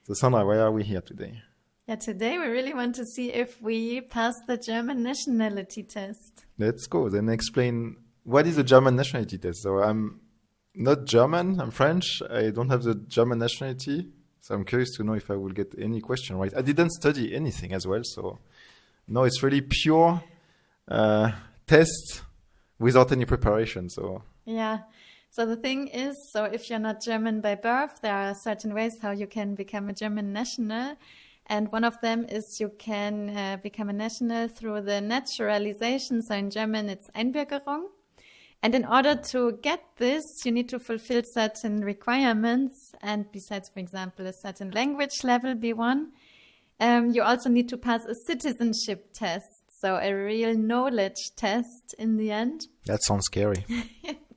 So Sandra, why are we here today? Yeah, today we really want to see if we pass the German nationality test. Let's go. Then explain what is the German nationality test. So I'm not German, I'm French. I don't have the German nationality. So I'm curious to know if I will get any question right. I didn't study anything as well. So no, it's really pure test without any preparation. So yeah. So the thing is, so if you're not German by birth, there are certain ways how you can become a German national. And one of them is you can become a national through the naturalization. So in German, it's Einbürgerung. And in order to get this, you need to fulfill certain requirements. And besides, for example, a certain language level, B1, you also need to pass a citizenship test. So a real knowledge test in the end. that sounds scary.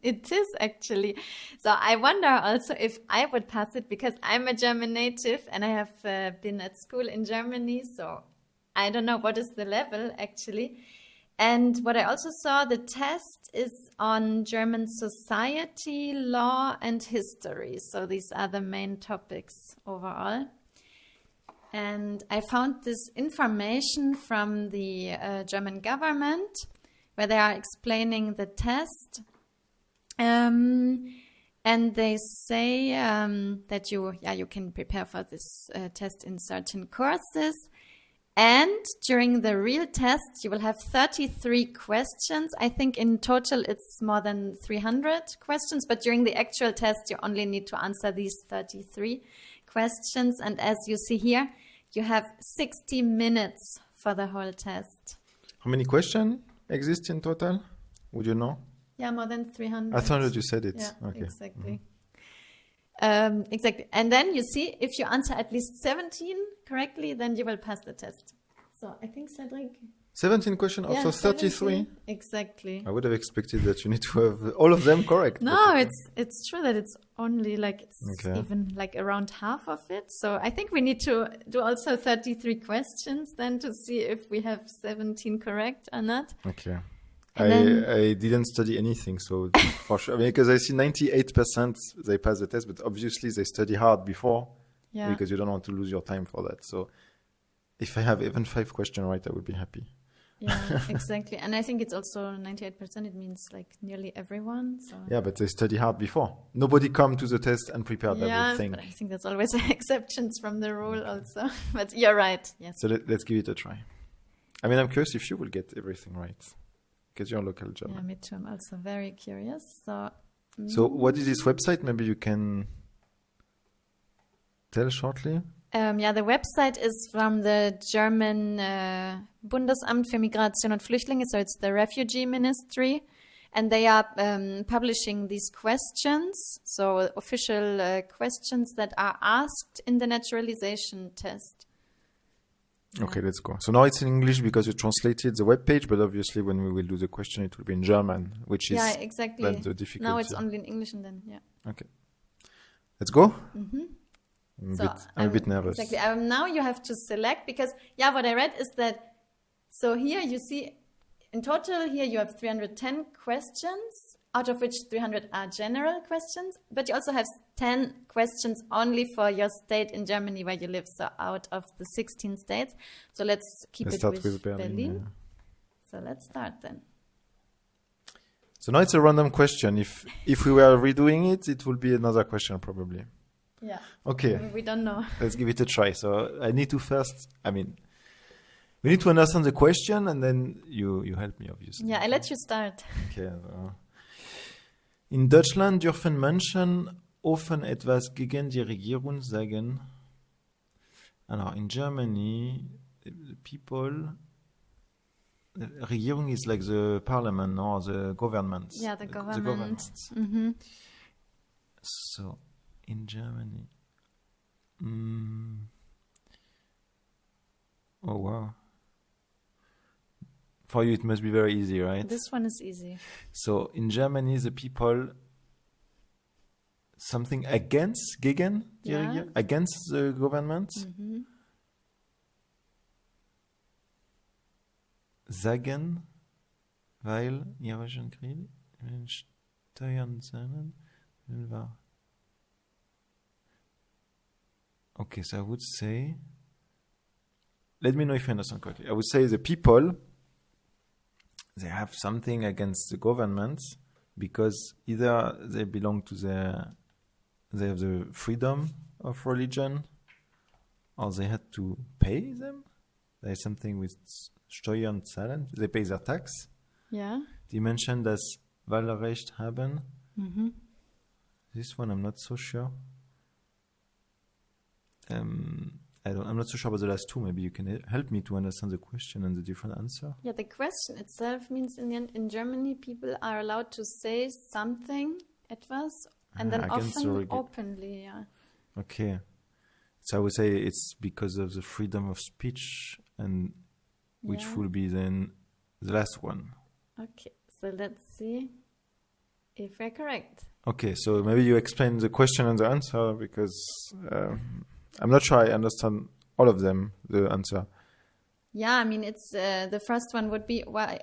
It is actually. So I wonder also if I would pass it because I'm a German native and I have been at school in Germany. So I don't know what is the level actually. And what I also saw, the test is on German society, law and history. So these are the main topics overall. And I found this information from the German government where they are explaining the test. And they say that you can prepare for this test in certain courses. And during the real test, you will have 33 questions. I think in total it's more than 300 questions. But during the actual test, you only need to answer these 33 questions. And as you see here, you have 60 minutes for the whole test. How many questions exist in total? Would you know? Yeah, more than 300. I thought that you said it. Yeah, okay. Exactly. Exactly. And then you see, if you answer at least 17 correctly, then you will pass the test. So I think Cedric... 17 questions, also 33? 17. Exactly. I would have expected that you need to have all of them correct. No, it's true that it's only like, even like around half of it. So I think we need to do also 33 questions then to see if we have 17 correct or not. Okay. I didn't study anything, so for sure, because I see 98% they pass the test, but obviously they study hard before because you don't want to lose your time for that. So if I have even 5 questions right, I would be happy. Yeah, exactly. And I think it's also 98%. It means like nearly everyone. So. Yeah, but they study hard before. Nobody come to the test and prepared everything. But I think there's always exceptions from the rule also. But you're right. Yes. So let's give it a try. I mean, I'm curious if you will get everything right. Because you're a local German. Yeah, me too. I'm also very curious. So what is this website? Maybe you can tell shortly. The website is from the German Bundesamt für Migration und Flüchtlinge. So it's the Refugee Ministry. And they are publishing these questions. So official questions that are asked in the naturalization test. Okay, let's go. So now it's in English because you translated the web page, but obviously when we will do the question, it will be in German, which is exactly. the difficulty. Now it's only in English and then, Okay. Let's go? Mm-hmm. I'm a bit nervous. Exactly. Now you have to select because, what I read is that, so here you see, in total here you have 310 questions, out of which 300 are general questions, but you also have 10 questions only for your state in Germany where you live, so out of the 16 states. So let's start with Berlin. Yeah. So let's start then. So now it's a random question. If we were redoing it, it will be another question probably. Yeah. Okay. We don't know. Let's give it a try. So I need to we need to understand the question and then you help me obviously. Yeah, I let you start. Okay. In Deutschland dürfen Menschen offen etwas gegen die Regierung sagen. Alors, in Germany, the people, the Regierung is like the parliament or the government. Yeah, the government. The government. Mm-hmm. So, in Germany. Oh, wow. For you, it must be very easy, right? This one is easy. So, in Germany, the people, something against, gegen, against the government, sagen, weil irischen Krieg, Steuern zahlen, Okay, so I would say, let me know if I understand correctly. I would say the people, they have something against the government because either they belong to they have the freedom of religion, or they had to pay them. There's something with Steuern zahlen. They pay their tax. Yeah. Die Menschen das Wahlrecht haben. Mm-hmm. This one I'm not so sure. I'm not so sure about the last two. Maybe you can help me to understand the question and the different answer. Yeah, the question itself means in the end, in Germany, people are allowed to say something, etwas, and then often openly, yeah. Okay. So I would say it's because of the freedom of speech, and which will be then the last one. Okay, so let's see if we're correct. Okay, so maybe you explain the question and the answer, because I'm not sure I understand all of them, the answer. Yeah, I mean, it's the first one would be why.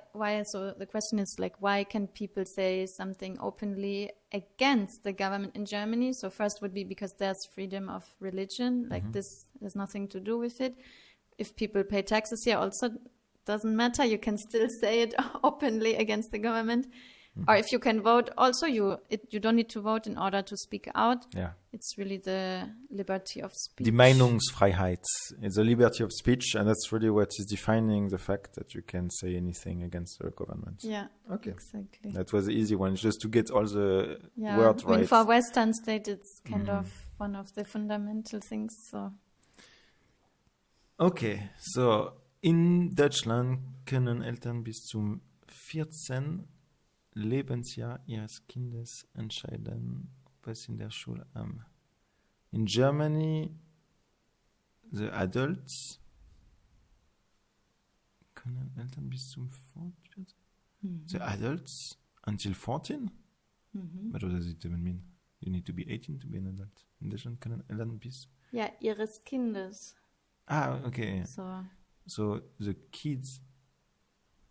So the question is like, why can people say something openly against the government in Germany? So first would be because there's freedom of religion. Like this has nothing to do with it. If people pay taxes here, also doesn't matter. You can still say it openly against the government. Or if you can vote, also you don't need to vote in order to speak out. Yeah. It's really the liberty of speech. Die Meinungsfreiheit. It's the liberty of speech, and that's really what is defining the fact that you can say anything against the government. Yeah, okay. Exactly. That was the easy one, just to get all the words right. For Western state, it's kind of one of the fundamental things. So. Okay, so in Deutschland können Eltern bis zum 14. Lebensjahr ihres Kindes entscheiden, ob es in der Schule In Germany, the adults können Eltern bis zum 14. The adults until 14? What does it even mean? You need to be 18 to be an adult. In Deutschland können Eltern bis... Ja, ihres Kindes. Ah, okay. So the kids...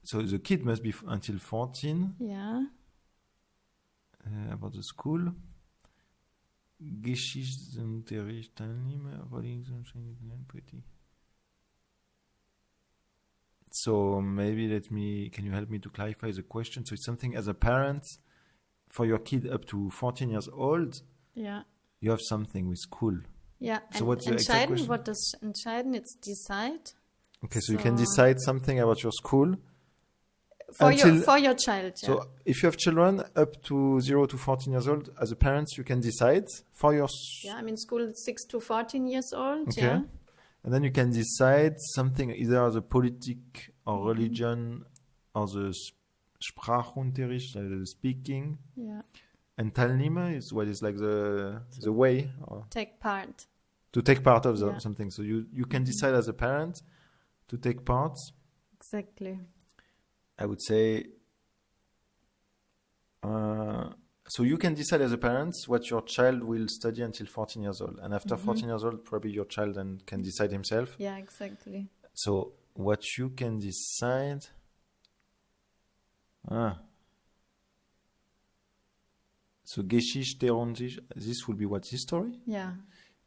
So the kid must be until 14. Yeah. About the school. Geschichtsunterricht teilnehmen. Pretty. So maybe can you help me to clarify the question? So it's something as a parent, for your kid up to 14 years old, you have something with school. Yeah. So what's the exact question? What does entscheiden? It's decide. Okay, so you can decide something about your school. For your child, yeah. So if you have children up to 0 to 14 years old, as a parent, you can decide for your... Yeah, I mean, school 6 to 14 years old, okay. Yeah. And then you can decide something, either the politic or religion or the Sprachunterricht, the speaking. Yeah. And Teilnehmer is what is like the way. Or take part. To take part of something. So you can decide as a parent to take part. Exactly. I would say, so you can decide as a parent what your child will study until 14 years old. And after 14 years old, probably your child then can decide himself. Yeah, exactly. So what you can decide... So Geschichte und this will be what? History? Yeah.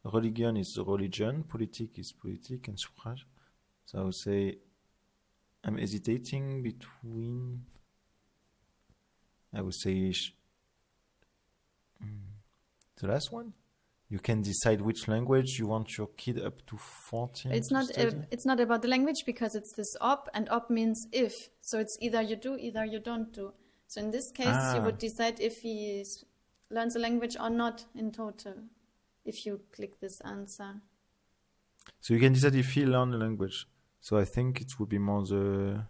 Religion is religion, politik is politik, and Sprach. So I would say... I'm hesitating between, I would say, the last one. You can decide which language you want your kid up to 14. It's not about the language, because it's this op, and op means if. So it's either you do, either you don't do. So in this case, you would decide if he learns a language or not in total, if you click this answer. So you can decide if he learns a language. So I think it would be more the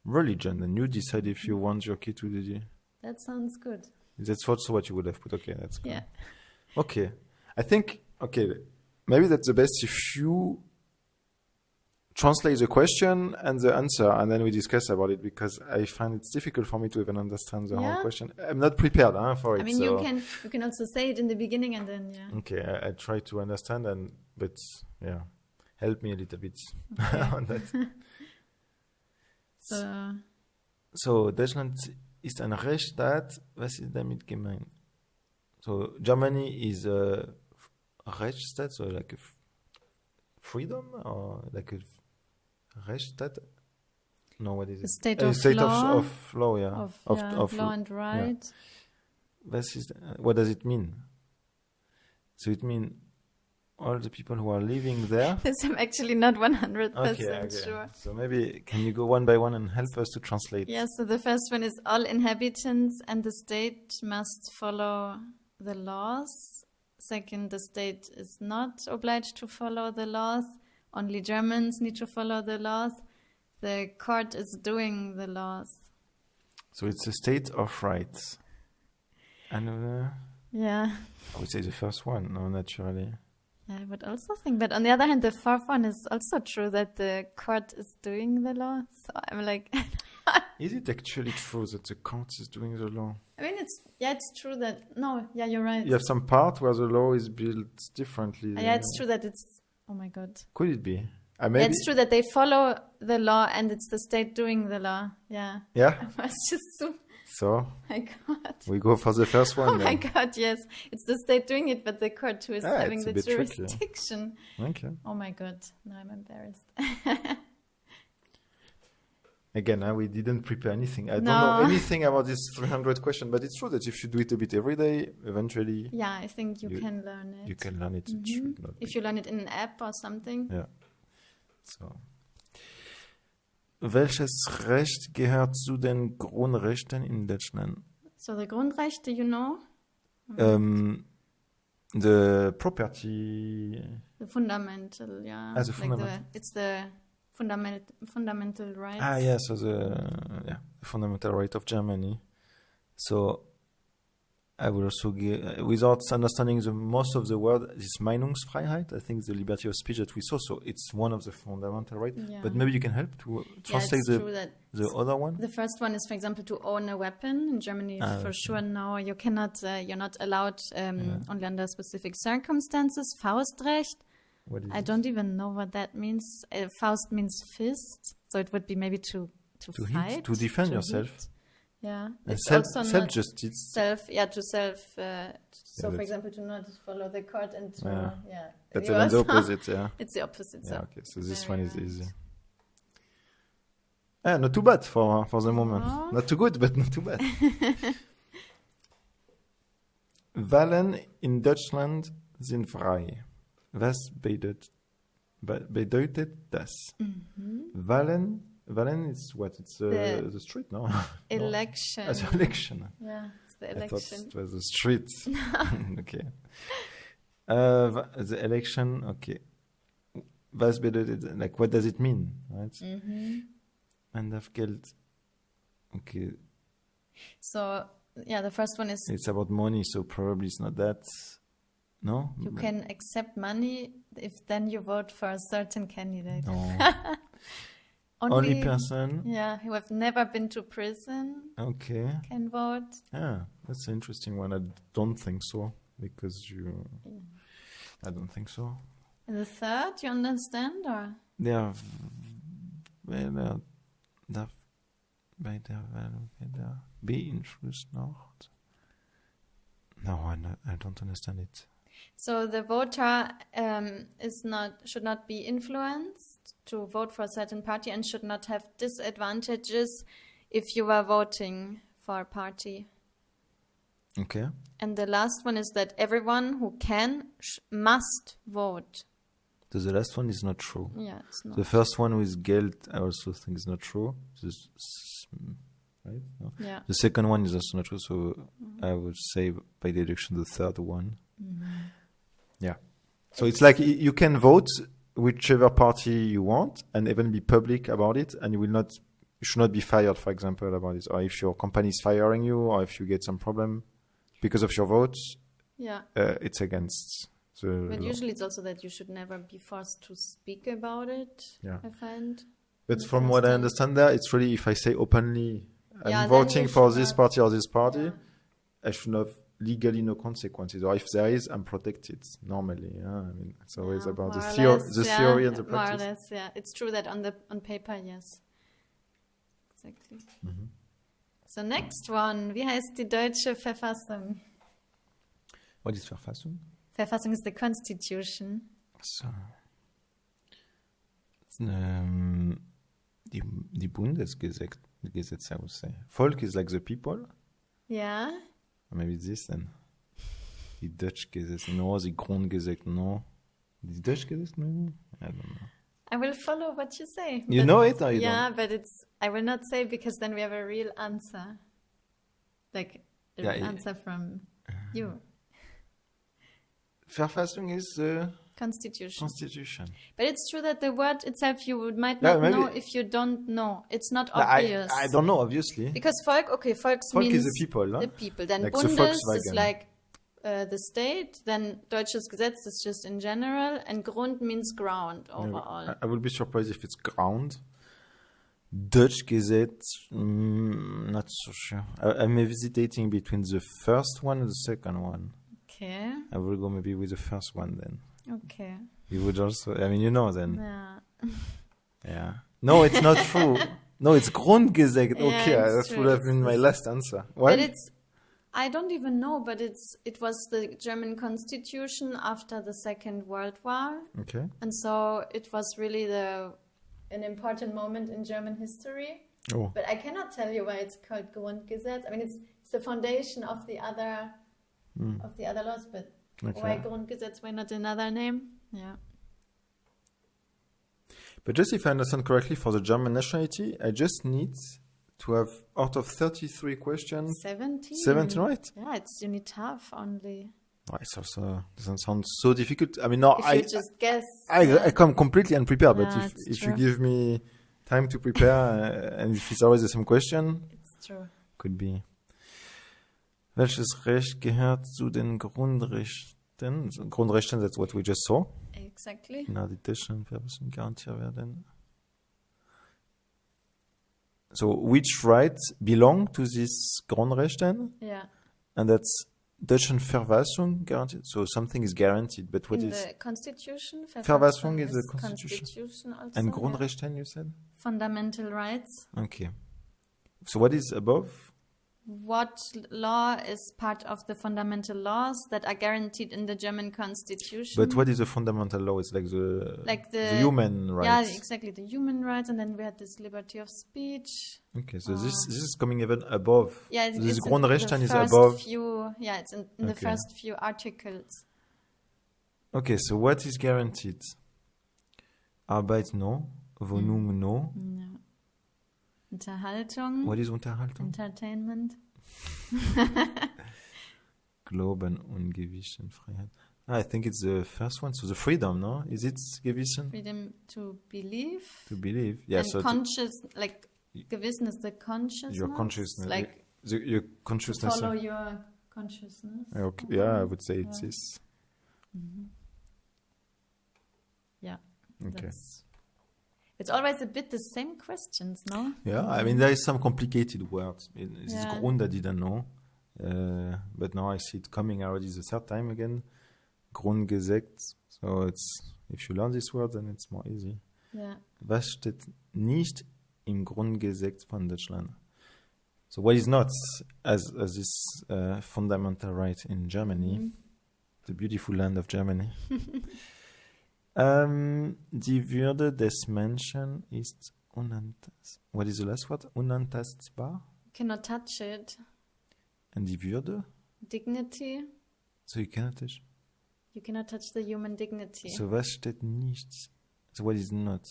religion, and you decide if you want your kid to do it. That sounds good. That's also what you would have put. Okay, that's good. Yeah. Okay. I think, maybe that's the best if you translate the question and the answer, and then we discuss about it, because I find it's difficult for me to even understand the whole question. I'm not prepared for it. I mean, you can also say it in the beginning, and then, Okay, I try to understand, but help me a little bit on that. So Deutschland ist ein Rechtsstaat. Was ist damit gemeint? So Germany is a Rechtsstaat, so like a freedom or like a Rechtsstaat? No, what is it? A state A of state law. of law, yeah. Of law and right. What does it mean? So it means all the people who are living there. This I'm actually not 100% sure. So maybe can you go one by one and help us to translate? Yeah, so the first one is all inhabitants and the state must follow the laws. Second, the state is not obliged to follow the laws. Only Germans need to follow the laws. The court is doing the laws. So it's a state of rights. And yeah. I would say the first one, no, naturally. I would also think, but on the other hand, the fourth one is also true that the court is doing the law. So I'm like, is it actually true that the court is doing the law? I mean, it's true that you're right. You have some part where the law is built differently. Yeah, it's true that it's. Oh my God. Could it be? Maybe. It's true that they follow the law and it's the state doing the law. Yeah. Yeah. I was just so. So. My God. We go for the first one. Oh my God! Yes, it's the state doing it, but the court who is having the jurisdiction. Okay. Oh my God! Now I'm embarrassed. Again, we didn't prepare anything. I don't know anything about this 300 question, but it's true that if you do it a bit every day, eventually. Yeah, I think you can learn it. You can learn it. Mm-hmm. If you learn it in an app or something. Yeah. So. Welches Recht gehört zu den Grundrechten in Deutschland? So the Grundrechte, you know? The property. The fundamental, yeah. The fundamental. It's the fundamental rights. So the fundamental right of Germany. So I will also give, without understanding the most of the word, this Meinungsfreiheit, I think the liberty of speech that we saw. So it's one of the fundamental rights. Yeah. But maybe you can help to translate the other one. The first one is, for example, to own a weapon. In Germany, for sure, no, you cannot. You're not allowed only under specific circumstances. Faustrecht. I don't even know what that means. Faust means fist, so it would be maybe to fight, hit, to defend yourself. Hit. Yeah, it's also self-justice. So for example, to not follow the court and to, That's even the opposite, yeah. It's the opposite, so. Okay, so this one is easy. Not too bad for the moment. Oh. Not too good, but not too bad. Wahlen in Deutschland sind frei. Was bedeutet das? Mm-hmm. Wahlen is what? It's the street, no? Election. No. The election. Yeah, it's the election. I thought it was the street. Okay. The election, okay. Was bedeutet, like, what does it mean, right? Mm-hmm. And of Geld. Okay. So, the first one is... It's about money, so probably it's not that... No? You can accept money if then you vote for a certain candidate. No. Only person? Yeah, who have never been to prison. Okay. Can vote. Yeah, that's an interesting one. I don't think so, because I don't think so. And the third, you understand, or? Bei der Beeinflussungsmacht. No, I don't understand it. So the voter should not be influenced to vote for a certain party and should not have disadvantages if you are voting for a party. Okay. And the last one is that everyone who can must vote. So the last one is not true. Yeah, it's not. The first one with Geld, I also think is not true. Right? No. Yeah. The second one is also not true, so I would say by deduction the third one. Mm-hmm. Yeah. So it's like you can vote whichever party you want and even be public about it, and you should not be fired, for example, about it. Or if your company is firing you, or if you get some problem because of your votes, it's against the But law. usually it's also that you should never be forced to speak about it, I find. But from what I understand there, it's really if I say openly, I'm voting for this party or this party, I should have legally no consequences. Or if there is, I'm protected normally. Yeah, I mean, it's always about the theory and the practice. More or less, yeah. It's true that on paper, yes. Exactly. Mm-hmm. So next one, wie heißt die deutsche Verfassung? What is Verfassung? Verfassung is the constitution. So. Die Bundesgesetze, I would say. Volk is like the people. Yeah. Or maybe this then. Die Dutch Gesetze, no. Die Grundgesetze, no. The Dutch Gesetze, maybe? I don't know. I will follow what you say. You know it or you yeah, don't? but I will not say because then we have a real answer. Like a real answer from you. Verfassung is the Constitution. Constitution. But it's true that the word itself you might not know if you don't know. It's not obvious. I don't know, obviously. Because Volk means is the people, no? the people. Then like Bundes is like the state. Then Deutsches Gesetz is just in general. And Grund means ground overall. I would be surprised if it's ground. Dutch Gesetz, not so sure. I'm hesitating between the first one and the second one. Okay. I will go maybe with the first one then. Okay. You would also, I mean, you know then. Yeah. Yeah. No, it's not true. No, it's Grundgesetz. Yeah, Okay, that would have been my last answer. What? But I don't even know, but it was the German constitution after the Second World War. Okay. And so it was really an important moment in German history. Oh. But I cannot tell you why it's called Grundgesetz. I mean, it's the foundation of the other laws, but why Grundgesetz? Why not another name? Yeah. But just if I understand correctly, for the German nationality, I just need to have, out of 33 questions, 17, right? Yeah, you need half only. Oh, it also doesn't sound so difficult. I mean, no, if you just guess. I come completely unprepared, but if true. you give me time to prepare, and if it's always the same question, it's true. Could be. Welches Recht gehört zu den Grundrechten? Grundrechten, that's what we just saw. Exactly. Na, die Deutschen Verfassung garantiert werden. So, which rights belong to these Grundrechten? Yeah. And that's Deutschen Verfassung guaranteed. So something is guaranteed, but what in is the Constitution? Verfassung is the Constitution. Also, and Grundrechten, you said? Fundamental rights. Okay. So what is above? What law is part of the fundamental laws that are guaranteed in the German Constitution? But what is a fundamental law? It's like the human rights. Yeah, exactly, the human rights, and then we had this liberty of speech. Okay, so this is coming even above. Yeah, this Grundrechten is above. It's in the first few articles. Okay, so what is guaranteed? Arbeit no, Wohnung no. Ja. Unterhaltung. What is Unterhaltung? Entertainment. Glauben und Gewissenfreiheit. I think it's the first one. So the freedom, no? Is it Gewissen? Freedom to believe. To believe, yeah. And so Gewissen is the consciousness. Your consciousness. Like your consciousness. Follow your consciousness. Okay. Yeah, I would say it is. Mm-hmm. Yeah. Okay. It's always a bit the same questions, no? Yeah, I mean, there is some complicated words. This is Grund I didn't know. But now I see it coming already the third time again. Grundgesetz. So if you learn this word, then it's more easy. Yeah. Was steht nicht im Grundgesetz von Deutschland? So what is not as this fundamental right in Germany, the beautiful land of Germany? Die Würde des Menschen ist unantastbar. What is the last word? Unantastbar? Cannot touch it. And die Würde? Dignity. So you cannot touch? You cannot touch the human dignity. So was steht nicht? So what is not?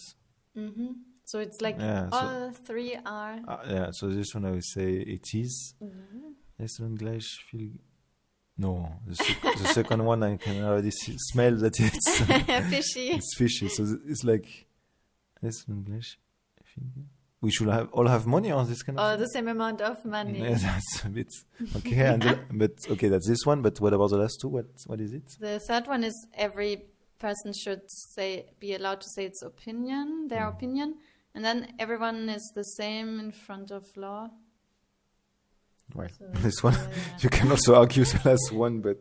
Mm-hmm. So it's like all three are... yeah, so this one I would say it is. Es dann gleich viel... No, the second one I can already smell that it's fishy. It's fishy. So it's like we should all have money on this kind of thing? The same amount of money. Yeah, that's a bit okay. But okay, that's this one. But what about the last two? What is it? The third one is every person should be allowed to say its opinion, their opinion, and then everyone is the same in front of law. Well, this one you can also argue the last one, but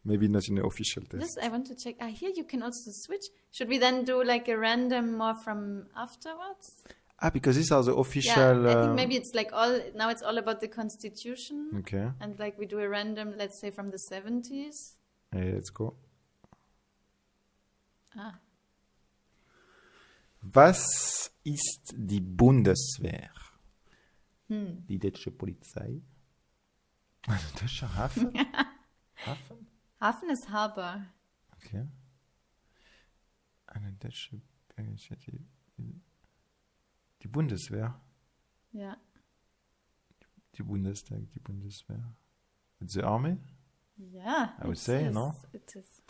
maybe not in the official test. This I want to check. Here you can also switch. Should we then do like a random more from afterwards? Because these are the official. Yeah, I think maybe it's like now it's all about the Constitution. Okay. And like we do a random, let's say from the 70s. Let's go. Ah. Was ist die Bundeswehr? Die deutsche Polizei? Der deutsche Hafen? Hafen? Hafen is harbor. Okay. Eine deutsche die Bundeswehr. Yeah. Die Bundestag, die Bundeswehr. It's the army? Yeah. I would say, no? It is.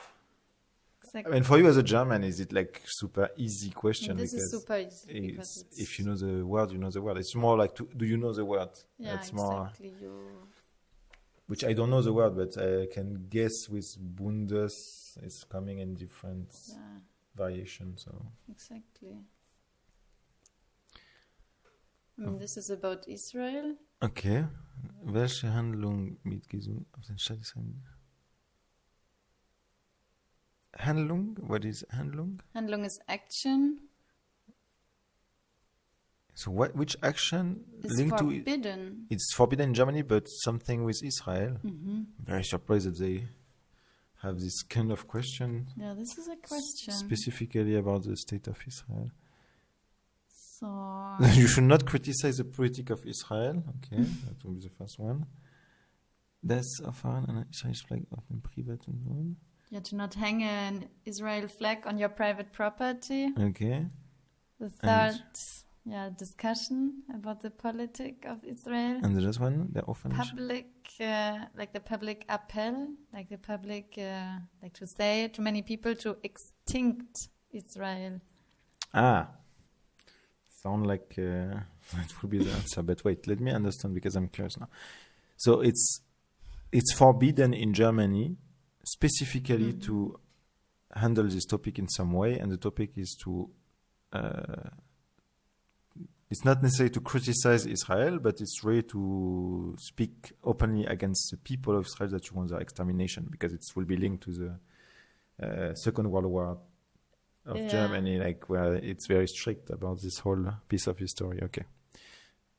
I Exactly. mean, for you as a German, is it like super easy question? This because is super easy because it's, it's, if you know the word, you know the word. It's more like, do you know the word? yeah, It's more, exactly. which I don't know the word, but I can guess with Bundes, it's coming in different Yeah, variations. So exactly. I mean, this is about Israel. okay. Welche Handlung mit Gesundheit auf den Staat Israel? Handlung? What is Handlung? Handlung is action. So which action Is linked to it? forbidden. It's forbidden in Germany, but something with Israel. Mm-hmm. Very surprised that they have this kind of question Yeah, this is a question. specifically about the state of Israel. So, You should not criticize the politic of Israel. Okay, that will be the first one. Das Erfahren einer israelischen Flag auf dem privaten Wohn. yeah, to not hang an Israel flag on your private property. Okay. The third, discussion about the politic of Israel. And the last one, der offene. Public, like the public appel, like the public, like to say to many people to extinct Israel. Sound like that would be the answer. But wait, let me understand because I'm curious now. So it's forbidden in Germany specifically to handle this topic in some way, and the topic is to it's not necessarily to criticize Israel, but it's really to speak openly against the people of Israel that you want their extermination, because it will be linked to the Second World War of Germany, like where it's very strict about this whole piece of history. Okay.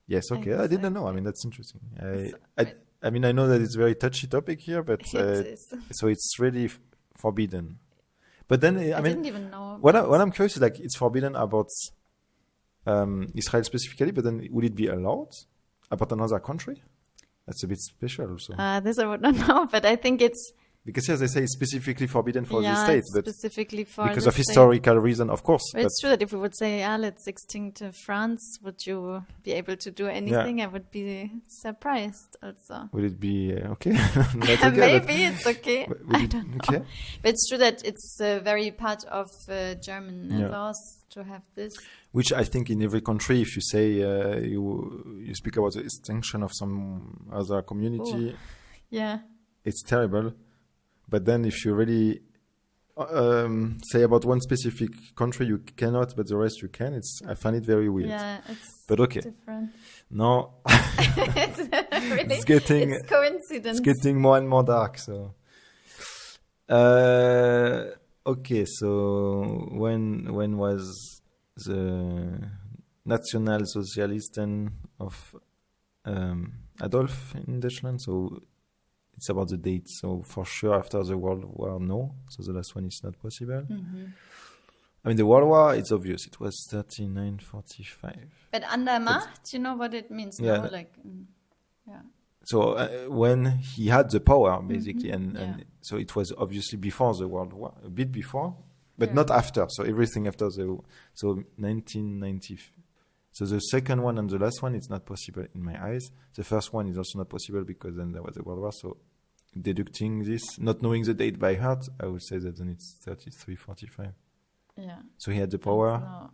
Yes, okay. I didn't know. I mean, that's interesting. I mean, I know that it's a very touchy topic here, but so it's really forbidden. But then, I mean, didn't even know. what I'm curious is, like, it's forbidden about Israel specifically, but then would it be allowed about another country? That's a bit special also. This I would not know, but I think it's Because yes, they say it's specifically forbidden for the state, but specifically for because the of state. historical reason, of course. But it's true that if we would say, let's extinct France, would you be able to do anything? I would be surprised also. Would it be okay? Not okay, Maybe it's okay. I don't know. Okay. But it's true that it's very part of German laws to have this. Which I think in every country, if you say you speak about the extinction of some other community, Yeah. it's terrible. But then if you really say about one specific country you cannot, but the rest you can, I find it very weird. Yeah, it's But okay. different. No, It's really, it's coincidence. it's getting more and more dark. So, okay. So when was the Nationalsozialisten of Adolf in Deutschland? So it's about the date. So for sure after the World War, no. So the last one is not possible. Mm-hmm. I mean, the World War, it's obvious. It was 39-45. But under Macht, you know what it means? Yeah. No? Like, So when he had the power, basically, and so it was obviously before the World War, a bit before, but not after. So everything after so 1990. So the second one and the last one, it's not possible in my eyes. The first one is also not possible because then there was a World War. So deducting this, not knowing the date by heart, I would say that then it's 33-45. yeah. So he had the power No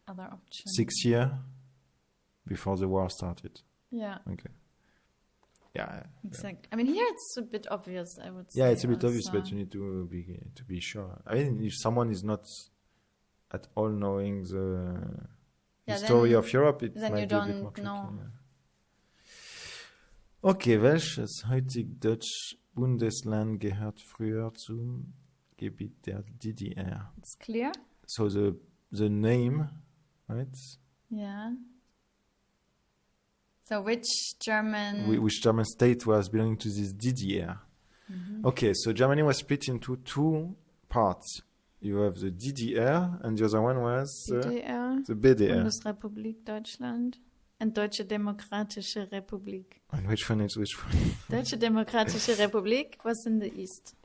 other option. 6 years before the war started. Yeah. Okay. Yeah. Exactly. I mean, here it's a bit obvious, I would say. Yeah, it's a bit obvious, also. but you need to be sure. I mean, if someone is not at all knowing the history of Europe, it then might you be a bit don't more tricky. know. Yeah. Okay, welches heutig deutsch Bundesland gehört früher zum Gebiet der DDR? It's clear? So the name, right? Yeah. So which German... Which German state was belonging to this DDR? Mm-hmm. Okay, so Germany was split into two parts. you have the DDR, and the other one was DDR, the BDR. Bundesrepublik Deutschland, and Deutsche Demokratische Republik. And which one is which one? Deutsche Demokratische Republik was in the east.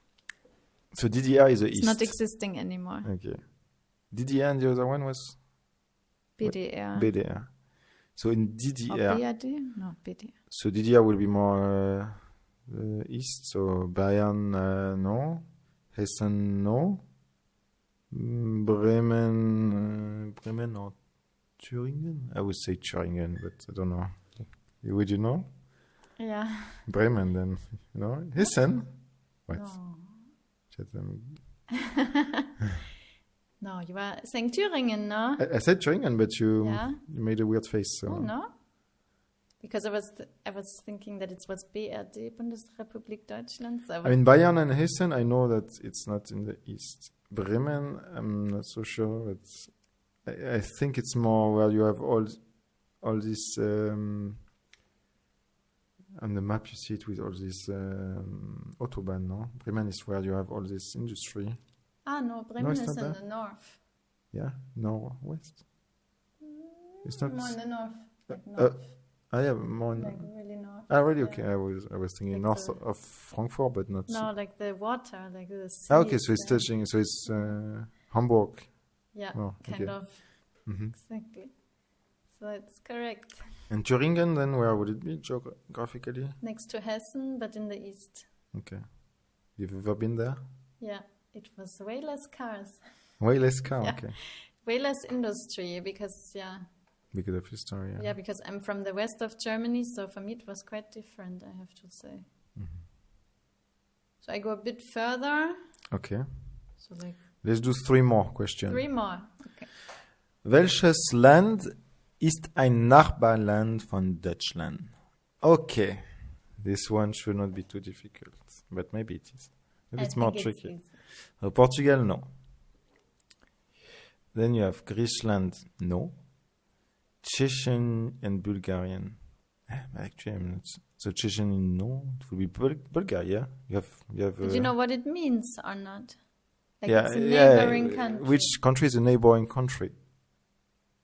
So DDR is the It's east. not existing anymore. Okay. DDR and the other one was BDR. BDR. So in Or DDR, BRD? No, BDR. so DDR will be more east. So Bayern, no. Hessen, no. Bremen or Thüringen? I would say Thüringen, but I don't know. Would you know? Yeah. Bremen then, you know? Hessen? What? No. Um, No, you were saying Thüringen, no? I said Thüringen, but you Yeah. made a weird face. So. Oh, no? Because I was thinking that it was BRD, Bundesrepublik Deutschland. So I mean, Bayern and Hessen, I know that it's not in the east. Bremen, I'm not so sure, but I think it's more where you have all this on the map. You see it with all this autobahn. No, Bremen is where you have all this industry. no, Bremen it's is not in there. the north. Yeah, northwest. It's not. More in the north. Like uh, north. Yeah, more. Like really north. Really? Yeah. Okay, I was thinking Like north the- of Frankfurt, but not. No, like the water, like the sea. Okay, so it's there. touching. So it's Hamburg. Yeah, Oh, kind okay. of. Mhm. Exactly. So it's correct. And Thüringen, then where would it be geographically? Next to Hessen, but in the east. Okay. You've ever been there? Yeah, it was way less cars. Way less car, Yeah. okay. Way less industry because, Because of history, yeah. because I'm from the west of Germany, so for me it was quite different, I have to say. Mm-hmm. So I go a bit further. Okay. So like Let's do 3 more questions. 3 more. Okay. Welches Land ist ein Nachbarland von Deutschland? Okay. This one should not be too difficult, but maybe it is. Maybe it's more tricky. Easy. Portugal, no. Then you have Greenland, no. Chechen and Bulgarian. Actually, I'm not. So Chechen, no. It would be Bulgaria. You have. But you know what it means or not? Like yeah, it's a neighboring yeah. country. Which country is a neighboring country?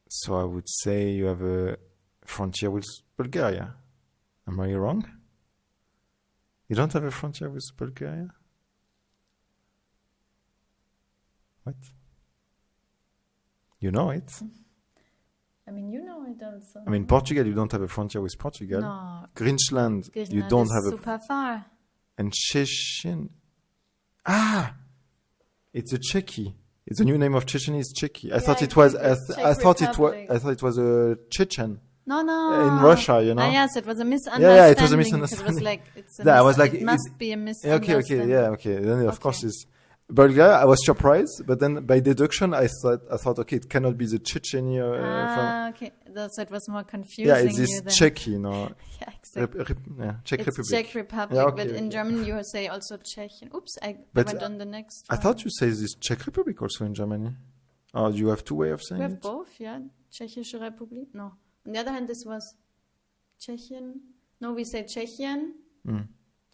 So I would say you have a frontier with Bulgaria. Am I wrong? You don't have a frontier with Bulgaria? What? You know it? I mean, you know it also. I mean, Portugal, you don't have a frontier with Portugal. No. Greenland, you Greenland don't is have a... super far. And Chechen... It's a Czechy. It's the new name of Chechen is Czechy. I thought it was... I thought it was a Chechen. No. In Russia, you know? Yes, it was a misunderstanding. Yeah, it was a 'cause It was misunderstanding. like, it's a Yeah, I was like, it must be a Okay, misunderstanding. okay. Then of Okay. course it's Bulgaria. I was surprised, but then by deduction, I thought, okay, it cannot be the Chechnya from... Okay. So it was more confusing. Yeah, it's this you than... Czech, you know. Yeah, exactly. Czech It's Republic. Czech Republic, Yeah, okay, but in okay. German you say also Czechia. Oops, I But, went on the next I one. thought you say this Czech Republic also in Germany. Oh, you have 2 ways of saying We have it? both, yeah. Tschechische Republik. No. On the other hand, this was Tschechian. No, we say Tschechian. Mm.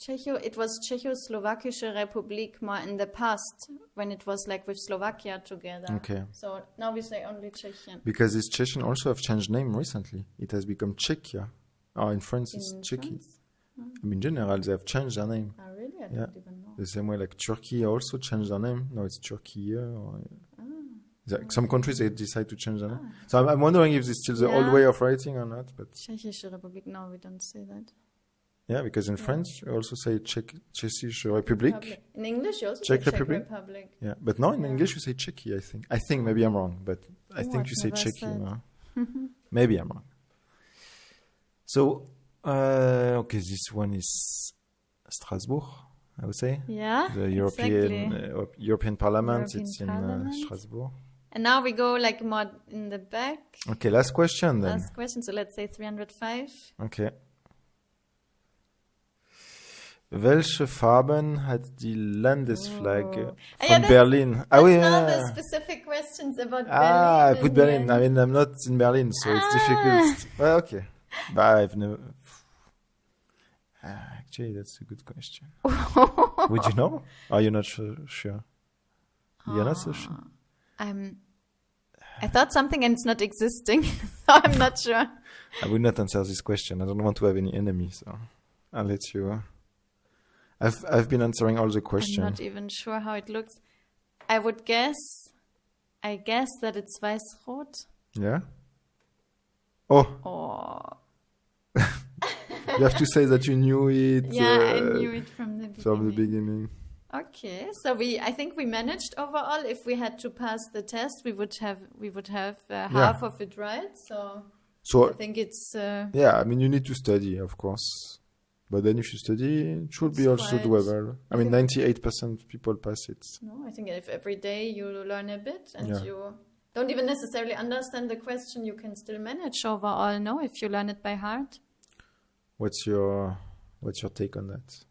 It was Czechoslovakische Republik more in the past when it was like with Slovakia together. Okay. So now we say only Czechian. Because this Chechen also have changed name recently. It has become Czechia. Oh, in France it's In Czechy. France? I mean, in general, they have changed their name. Oh, really? I Yeah. don't even know. The same way like Turkey also changed their name. No, it's Turkey. Or, Ah. some countries, they decide to change their name. So I'm wondering if it's still the old Yeah. way of writing or not. But Tschechische Republik. No, we don't say that. yeah, because in French, you also say Czechische Republic. In English, you also Czech say Republic? Czech Republic. Yeah, but now in Yeah. English you say Czechy, I think. I think maybe I'm wrong, but I Oh, think I've you say never Czechy. said. No? Maybe I'm wrong. So, okay, this one is Strasbourg, I would say. Yeah, The European exactly. European Parliament, European it's in Parliament. Strasbourg. And now we go like more in the back. Okay, last question then. Last question. So let's say 305. Okay. Welche Farben hat die Landesflagge von yeah, Berlin? That's oui, not yeah. the specific questions about I Berlin. put Berlin. I mean, I'm not in Berlin, so it's difficult. Well, okay. But I've never... Actually, that's a good question. Would you know? Are you not sure? You're not so sure? I thought something and it's not existing, so I'm not sure. I will not answer this question. I don't want to have any enemies, so I'll let you. I've been answering all the questions. I'm not even sure how it looks. I guess that it's weiß-rot. Yeah? Oh. Oh. You have to say that you knew it. Yeah, I knew it from the beginning. From the beginning. Okay, so I think we managed overall. If we had to pass the test, we would have half of it right. So I think it's. Yeah, I mean, you need to study, of course. But then if you study, it should be also doable. I mean, 98% people pass it. No, I think if every day you learn a bit and you don't even necessarily understand the question, you can still manage overall, no? If you learn it by heart. What's your take on that?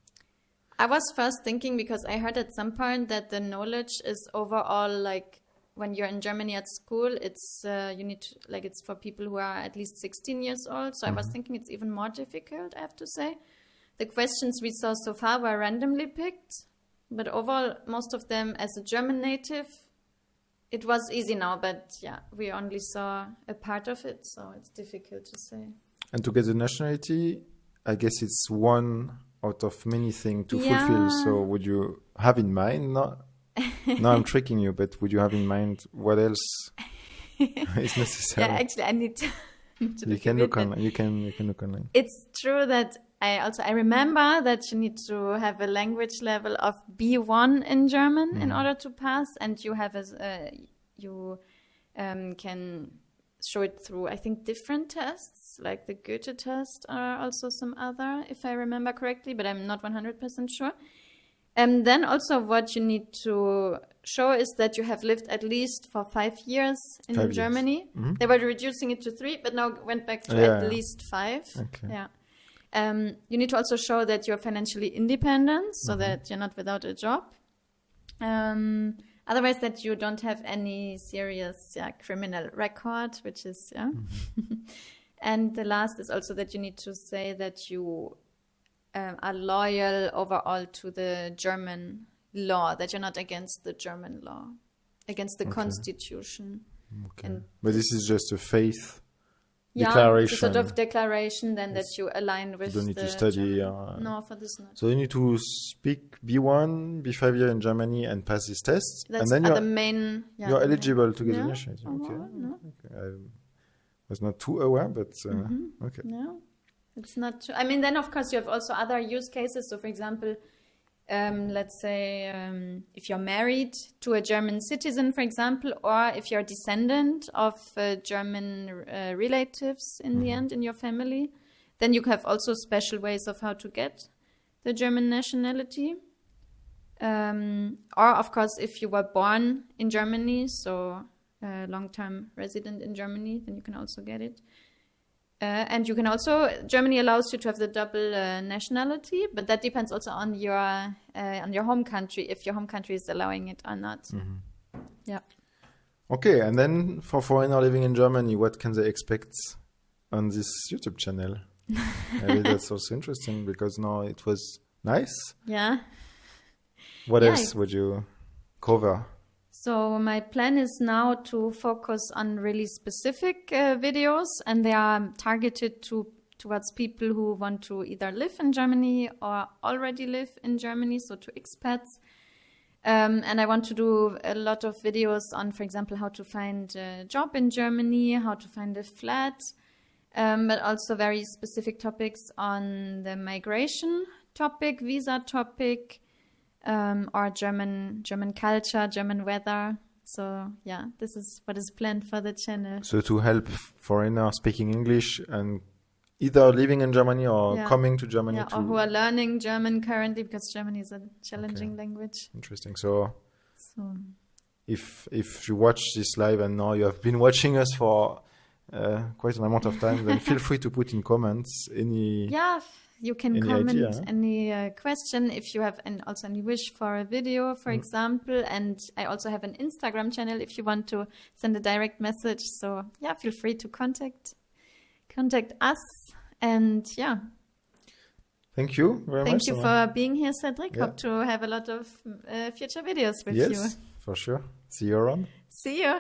I was first thinking, because I heard at some point that the knowledge is overall like when you're in Germany at school, it's you need to, like, it's for people who are at least 16 years old. So I was thinking it's even more difficult, I have to say. The questions we saw so far were randomly picked, but overall, most of them as a German native, it was easy now, but yeah, we only saw a part of it, so it's difficult to say. And to get the nationality, I guess it's one out of many things to fulfill. So would you have in mind, no, I'm tricking you, but would you have in mind what else is necessary? Yeah, actually, I need to you can look online. You can look online. It's true that I remember that you need to have a language level of B1 in German in order to pass, and you have can show it through, I think, different tests, like the Goethe test, or also some other, if I remember correctly, but I'm not 100% sure. And then also what you need to show is that you have lived at least for 5 years in Germany. Mm-hmm. They were reducing it to 3, but now went back to at least 5. Okay. Yeah. You need to also show that you're financially independent, so that you're not without a job. Otherwise, that you don't have any serious criminal record, which is, And the last is also that you need to say that you are loyal overall to the German law, that you're not against the German law, against the constitution. Okay. But this is just a faith declaration. It's a sort of declaration then that you align with. You don't need to study. No, for this not. So you need to speak B1, be 5 years in Germany, and pass this test. That's and then the main. You're eligible to get the nationality. Okay. I was not too aware, but okay. No, it's not true. I mean, then of course you have also other use cases. So, for example, let's say if you're married to a German citizen, for example, or if you're a descendant of German relatives in the end in your family, then you have also special ways of how to get the German nationality. Or, of course, if you were born in Germany, so a long-term resident in Germany, then you can also get it. And you can also, Germany allows you to have the double nationality, but that depends also on your home country, if your home country is allowing it or not. Mm-hmm. Yeah. Okay, and then for foreigner living in Germany, what can they expect on this YouTube channel? Maybe that's also interesting, because now it was nice. Yeah. What else would you cover? So my plan is now to focus on really specific videos, and they are targeted towards people who want to either live in Germany or already live in Germany, so to expats. And I want to do a lot of videos on, for example, how to find a job in Germany, how to find a flat, but also very specific topics on the migration topic, visa topic, or German culture, German weather. So yeah, this is what is planned for the channel. So to help foreigners speaking English and either living in Germany or coming to Germany, or who are learning German currently, because German is a challenging language. Interesting. So if you watch this live and now you have been watching us for quite an amount of time, then feel free to put in comments any. Yeah. You can comment any question if you have also any wish for a video, for example. And I also have an Instagram channel if you want to send a direct message. So yeah, feel free to contact us. And yeah. Thank you very much. Thank you for being here, Cedric. Hope to have a lot of future videos with you. for sure. See you around. See you.